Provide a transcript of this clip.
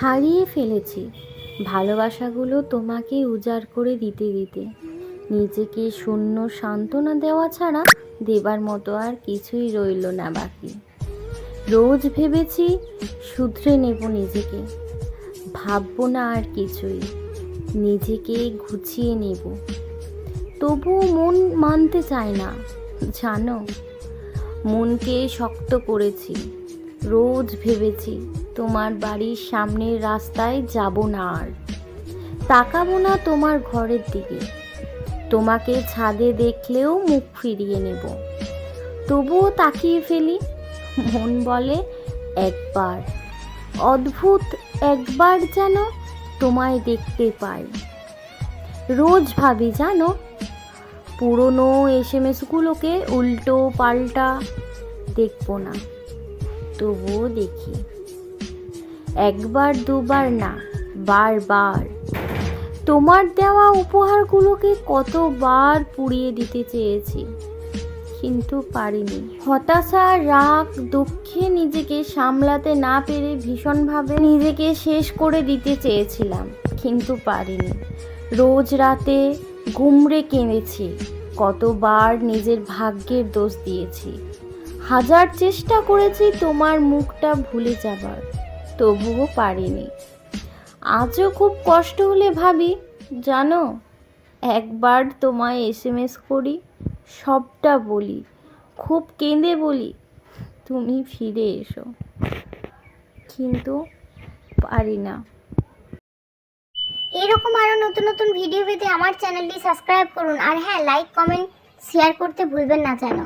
হারিয়ে ফেলেছি ভালোবাসাগুলো তোমাকে উজাড় করে দিতে দিতে। নিজেকে শূন্য সান্ত্বনা দেওয়া ছাড়া দেবার মতো আর কিছুই রইল না বাকি। রোজ ভেবেছি শুধরে নেব নিজেকে, ভাববো না আর কিছুই, নিজেকে গুছিয়ে নেব। তবুও মন মানতে চায় না জানো। মনকে শক্ত করেছি, রোজ ভেবেছি তোমার বাড়ির সামনের রাস্তায় যাব না আর, তাকাবো না তোমার ঘরের দিকে। তোমাকে ছাদে দেখলেও মুখ ফিরিয়ে নেব, তবুও তাকিয়ে ফেলি। মন বলে একবার, অদ্ভুত একবার যেন তোমায় দেখতে পাই। রোজ ভাবি জানো, পুরনো SMS-গুলোকে উল্টো পাল্টা দেখবো না, তবুও দেখি। একবার দুবার না, বারবার। তোমার দেওয়া উপহারগুলোকে কতবার পুড়িয়ে দিতে চেয়েছি, কিন্তু পারিনি। হতাশা, রাগ, দুঃখে নিজেকে সামলাতে না পেরে ভীষণভাবে নিজেকে শেষ করে দিতে চেয়েছিলাম, কিন্তু পারিনি। রোজ রাতে গুমড়ে কেঁদেছি, কতবার নিজের ভাগ্যের দোষ দিয়েছি। হাজার চেষ্টা করেছি তোমার মুখটা ভুলে যাবার, তবুও পারিনি। আজও খুব কষ্ট হলে ভাবি জানো, একবার তোমায় SMS করি, সবটা বলি, খুব কেঁদে বলি তুমি ফিরে এসো, কিন্তু পারি না। এরকম আরো নতুন নতুন ভিডিও পেতে আমার চ্যানেলটি সাবস্ক্রাইব করুন, আর হ্যাঁ, লাইক, কমেন্ট, শেয়ার করতে ভুলবেন না যেন।